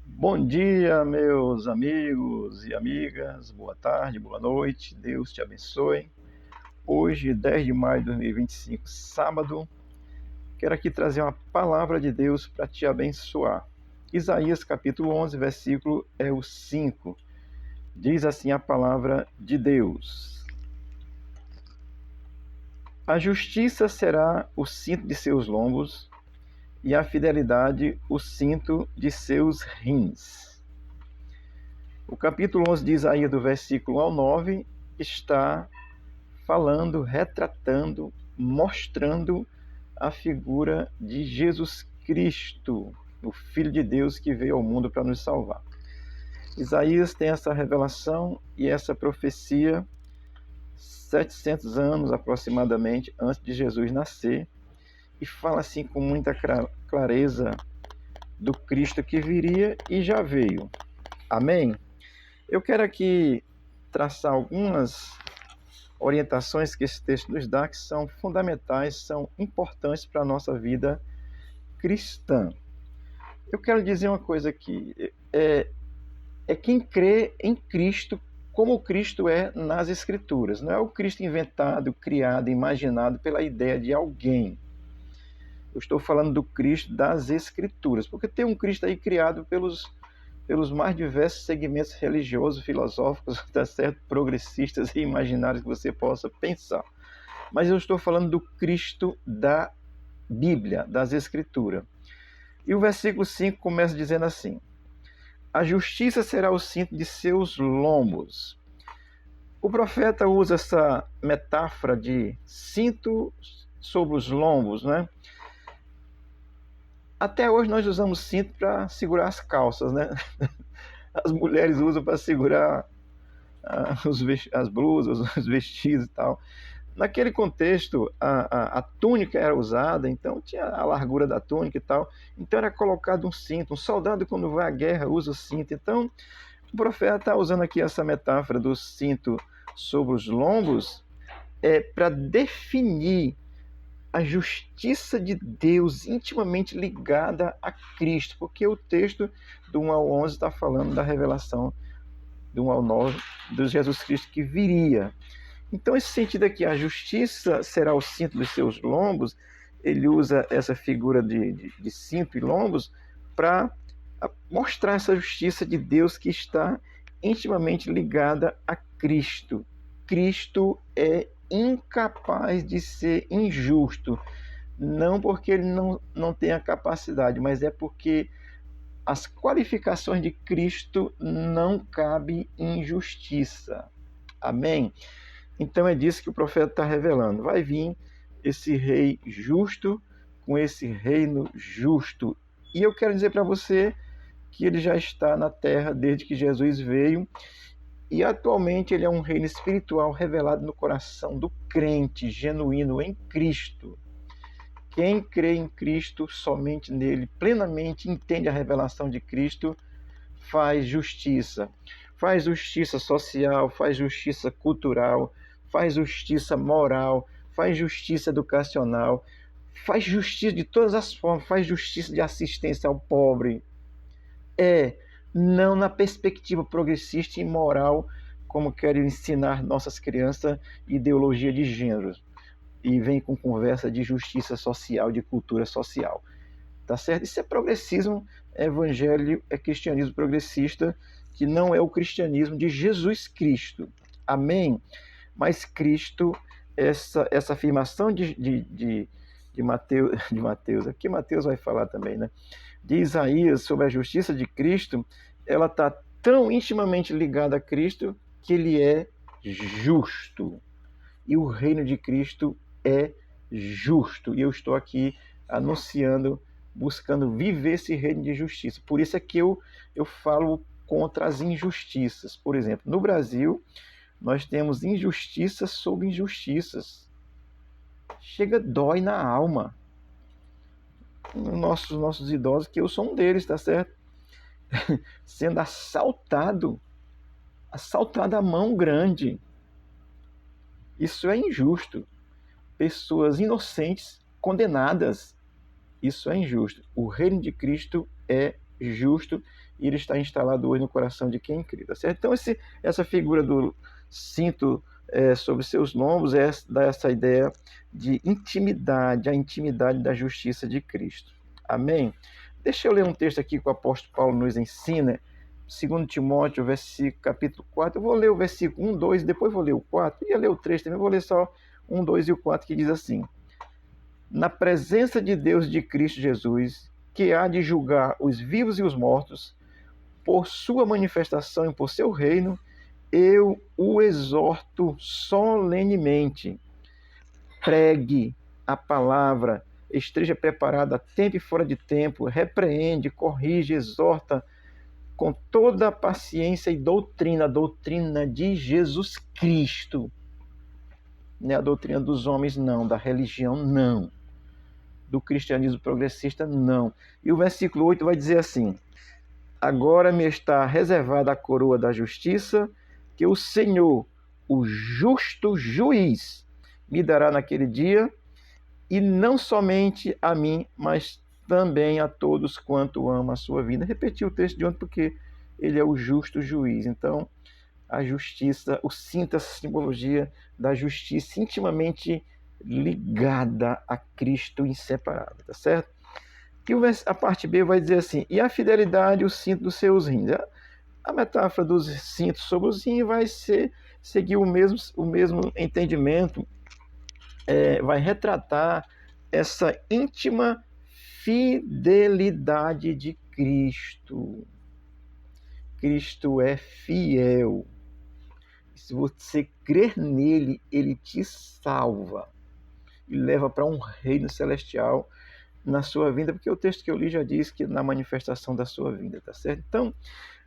Bom dia, meus amigos e amigas. Boa tarde, boa noite. Deus te abençoe. Hoje, 10 de maio de 2025, sábado, quero aqui trazer uma palavra de Deus para te abençoar. Isaías capítulo 11, versículo é o 5. Diz assim a palavra de Deus: A justiça será o cinto de seus lombos e a fidelidade o cinto de seus rins. O capítulo 11 de Isaías, do versículo 1 ao 9, está falando, retratando, mostrando a figura de Jesus Cristo, o Filho de Deus que veio ao mundo para nos salvar. Isaías tem essa revelação e essa profecia 700 anos aproximadamente antes de Jesus nascer, e fala assim com muita clareza do Cristo que viria e já veio. Amém? Eu quero aqui traçar algumas orientações que esse texto nos dá, que são fundamentais, são importantes para a nossa vida cristã. Eu quero dizer uma coisa aqui, é quem crê em Cristo como Cristo é nas Escrituras. Não é o Cristo inventado, criado, imaginado pela ideia de alguém. Eu estou falando do Cristo das Escrituras, porque tem um Cristo aí criado pelos mais diversos segmentos religiosos, filosóficos, tá certo? Progressistas e imaginários que você possa pensar. Mas eu estou falando do Cristo da Bíblia, das Escrituras. E o versículo 5 começa dizendo assim: A justiça será o cinto de seus lombos. O profeta usa essa metáfora de cinto sobre os lombos, né? Até hoje nós usamos cinto para segurar as calças, né? As mulheres usam para segurar as blusas, os vestidos e tal. Naquele contexto, a túnica era usada, então tinha a largura da túnica e tal. Então era colocado um cinto. Um soldado, quando vai à guerra, usa o cinto. Então, o profeta está usando aqui essa metáfora do cinto sobre os lombos para definir a justiça de Deus intimamente ligada a Cristo, porque o texto do 1 ao 11 está falando da revelação do 1 ao 9 do Jesus Cristo que viria. Então, esse sentido aqui, a justiça será o cinto dos seus lombos, ele usa essa figura de cinto e lombos para mostrar essa justiça de Deus que está intimamente ligada a Cristo. Cristo é incapaz de ser injusto, não porque ele não tem a capacidade, mas é porque as qualificações de Cristo não cabem injustiça. Amém? Então é disso que o profeta está revelando. Vai vir esse rei justo com esse reino justo. E eu quero dizer para você que ele já está na terra desde que Jesus veio, e atualmente ele é um reino espiritual revelado no coração do crente genuíno em Cristo. Quem crê em Cristo, somente nele, plenamente entende a revelação de Cristo, faz justiça. Faz justiça social, faz justiça cultural, faz justiça moral, faz justiça educacional, faz justiça de todas as formas, faz justiça de assistência ao pobre. Não na perspectiva progressista e moral, como querem ensinar nossas crianças, ideologia de gênero, e vem com conversa de justiça social, de cultura social. Tá certo? Isso é progressismo, é evangelho, é cristianismo progressista, que não é o cristianismo de Jesus Cristo. Amém? Mas Cristo, essa afirmação de Mateus, aqui Mateus vai falar também, né? De Isaías sobre a justiça de Cristo, ela está tão intimamente ligada a Cristo que ele é justo. E o reino de Cristo é justo. E eu estou aqui anunciando, buscando viver esse reino de justiça. Por isso é que eu falo contra as injustiças. Por exemplo, no Brasil, nós temos injustiças sobre injustiças. Chega, dói na alma. Nossos idosos, que eu sou um deles, tá certo? Sendo assaltado a mão grande. Isso é injusto. Pessoas inocentes condenadas. Isso é injusto. O reino de Cristo é justo, e ele está instalado hoje no coração de quem crê, tá certo? Então, essa figura do cinto sobre seus lombos dá essa ideia de intimidade, a intimidade da justiça de Cristo. Amém? Deixa eu ler um texto aqui que o apóstolo Paulo nos ensina, 2 Timóteo, capítulo 4. Eu vou ler o versículo 1, 2, depois vou ler o 4. Eu ia ler o 3 também, vou ler só 1, 2 e o 4, que diz assim: na presença de Deus de Cristo Jesus, que há de julgar os vivos e os mortos, por sua manifestação e por seu reino, eu o exorto solenemente. Pregue a palavra, esteja preparado a tempo e fora de tempo, repreende, corrige, exorta com toda a paciência e doutrina, a doutrina de Jesus Cristo. Não é a doutrina dos homens, não, da religião, não. Do cristianismo progressista, não. E o versículo 8 vai dizer assim: agora me está reservada a coroa da justiça, que o Senhor, o justo juiz, me dará naquele dia, e não somente a mim, mas também a todos quanto amam a sua vida. Repetir o texto de ontem porque ele é o justo juiz. Então, a justiça, o cinto, essa simbologia da justiça intimamente ligada a Cristo inseparável, tá certo? E a parte B vai dizer assim: e a fidelidade, o cinto dos seus rins. A metáfora dos cintos sobre os rins vai seguir o mesmo entendimento, vai retratar essa íntima fidelidade de Cristo. Cristo é fiel. Se você crer nele, ele te salva e leva para um reino celestial na sua vida, porque o texto que eu li já diz que na manifestação da sua vida, tá certo? Então,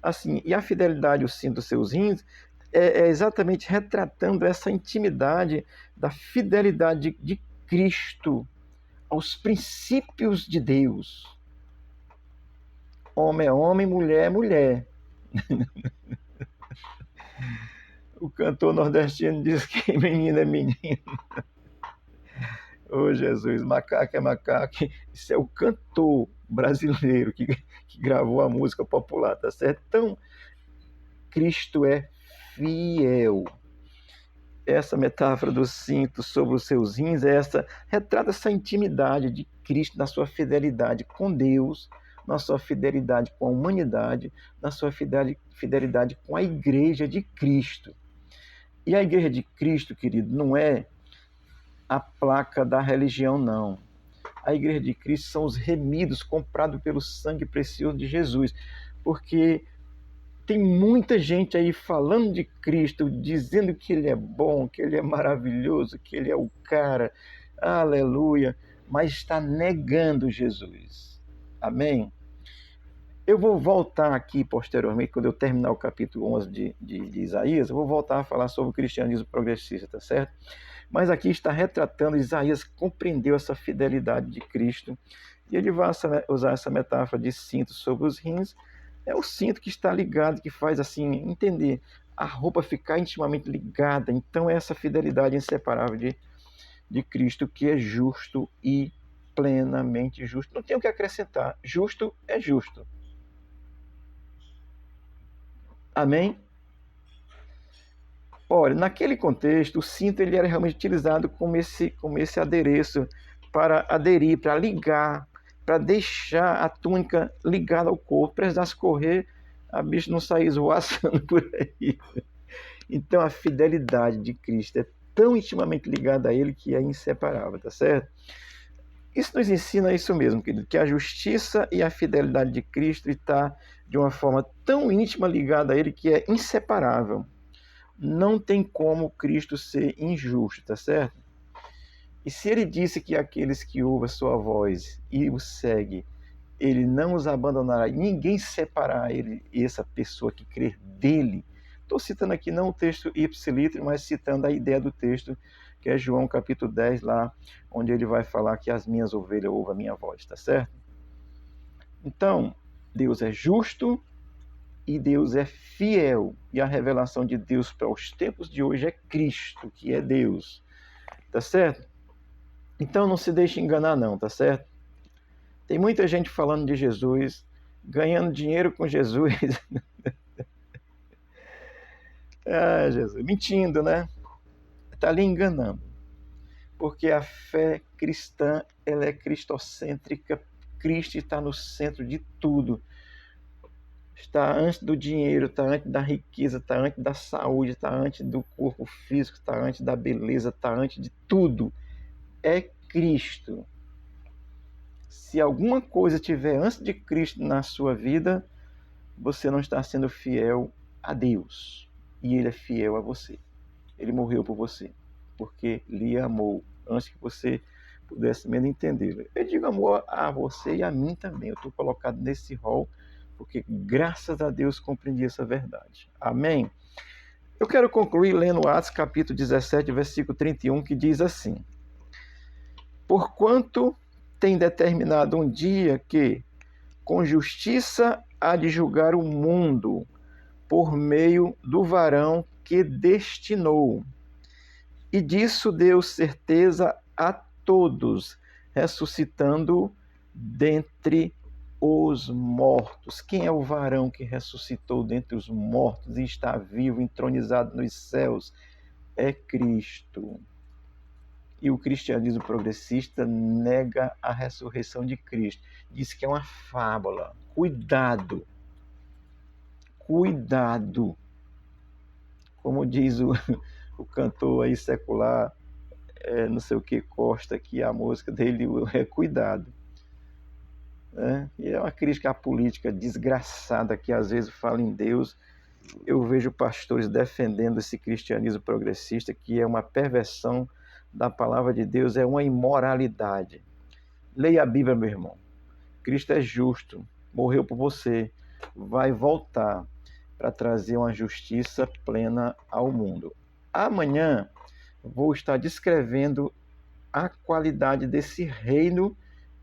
assim, e a fidelidade, o cinto dos seus rins, é exatamente retratando essa intimidade da fidelidade de Cristo aos princípios de Deus. Homem é homem, mulher é mulher. O cantor nordestino diz que menino é menino. Ô Jesus, macaco é macaco. Isso é o cantor brasileiro que gravou a música popular, tá certo? Então, Cristo é fiel. Essa metáfora do cinto sobre os seus rins, retrata essa intimidade de Cristo na sua fidelidade com Deus, na sua fidelidade com a humanidade, na sua fidelidade com a igreja de Cristo. E a igreja de Cristo, querido, não é a placa da religião, não. A igreja de Cristo são os remidos, comprados pelo sangue precioso de Jesus. Porque tem muita gente aí falando de Cristo, dizendo que ele é bom, que ele é maravilhoso, que ele é o cara, aleluia, mas está negando Jesus. Amém? Eu vou voltar aqui posteriormente, quando eu terminar o capítulo 11 de Isaías, eu vou voltar a falar sobre o cristianismo progressista, tá certo? Mas aqui está retratando, Isaías compreendeu essa fidelidade de Cristo, e ele vai usar essa metáfora de cinto sobre os rins. É o cinto que está ligado, que faz assim, entender, a roupa ficar intimamente ligada. Então, é essa fidelidade inseparável de Cristo, que é justo e plenamente justo. Não tem o que acrescentar. Justo é justo. Amém? Olha, naquele contexto, o cinto ele era realmente utilizado como esse adereço para aderir, para ligar, para deixar a túnica ligada ao corpo, precisasse correr, a bicho não sair esvoaçando por aí. Então a fidelidade de Cristo é tão intimamente ligada a ele que é inseparável, tá certo? Isso nos ensina isso mesmo, querido, que a justiça e a fidelidade de Cristo está de uma forma tão íntima ligada a ele que é inseparável. Não tem como Cristo ser injusto, tá certo? E se ele disse que aqueles que ouvem a sua voz e o segue, ele não os abandonará, ninguém separará ele e essa pessoa que crer dele. Estou citando aqui não o texto ipsiliter, mas citando a ideia do texto, que é João capítulo 10, lá, onde ele vai falar que as minhas ovelhas ouvem a minha voz, tá certo? Então, Deus é justo e Deus é fiel. E a revelação de Deus para os tempos de hoje é Cristo, que é Deus, tá certo? Então não se deixe enganar não, tá certo? Tem muita gente falando de Jesus, ganhando dinheiro com Jesus. Ah, Jesus, mentindo, né? Está lhe enganando. Porque a fé cristã, ela é cristocêntrica. Cristo está no centro de tudo. Está antes do dinheiro, está antes da riqueza, está antes da saúde, está antes do corpo físico, está antes da beleza, está antes de tudo. É Cristo. Se alguma coisa tiver antes de Cristo na sua vida, você não está sendo fiel a Deus. E Ele é fiel a você. Ele morreu por você, porque lhe amou antes que você pudesse mesmo entender. Eu digo amor a você e a mim também. Eu estou colocado nesse rol porque graças a Deus compreendi essa verdade. Amém? Eu quero concluir lendo Atos capítulo 17, versículo 31, que diz assim: Porquanto tem determinado um dia que, com justiça, há de julgar o mundo por meio do varão que destinou. E disso deu certeza a todos, ressuscitando dentre os mortos. Quem é o varão que ressuscitou dentre os mortos e está vivo, entronizado nos céus? É Cristo. E o cristianismo progressista nega a ressurreição de Cristo. Diz que é uma fábula. Cuidado. Cuidado. Como diz o cantor aí secular, não sei o que Costa, que a música dele é Cuidado. E é uma crítica à política desgraçada que às vezes fala em Deus. Eu vejo pastores defendendo esse cristianismo progressista, que é uma perversão da palavra de Deus, é uma imoralidade. Leia a Bíblia, meu irmão. Cristo é justo, morreu por você, vai voltar para trazer uma justiça plena ao mundo. Amanhã vou estar descrevendo a qualidade desse reino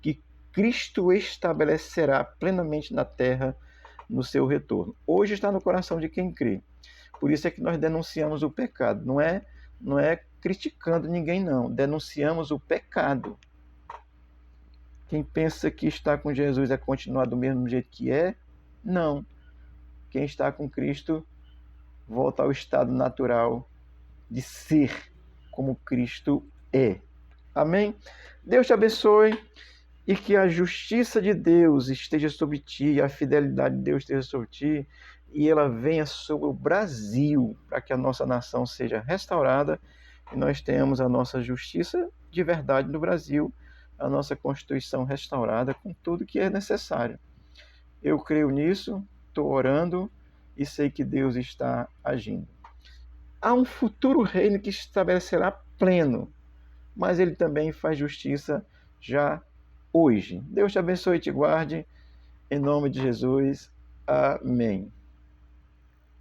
que Cristo estabelecerá plenamente na terra no seu retorno. Hoje está no coração de quem crê. Por isso é que nós denunciamos o pecado. Não é criticando ninguém, não. Denunciamos o pecado. Quem pensa que está com Jesus é continuar do mesmo jeito que é? Não. Quem está com Cristo volta ao estado natural de ser como Cristo é. Amém? Deus te abençoe e que a justiça de Deus esteja sobre ti, a fidelidade de Deus esteja sobre ti e ela venha sobre o Brasil para que a nossa nação seja restaurada e nós tenhamos a nossa justiça de verdade no Brasil, a nossa Constituição restaurada com tudo que é necessário. Eu creio nisso, estou orando e sei que Deus está agindo. Há um futuro reino que estabelecerá pleno, mas ele também faz justiça já hoje. Deus te abençoe e te guarde, em nome de Jesus. Amém.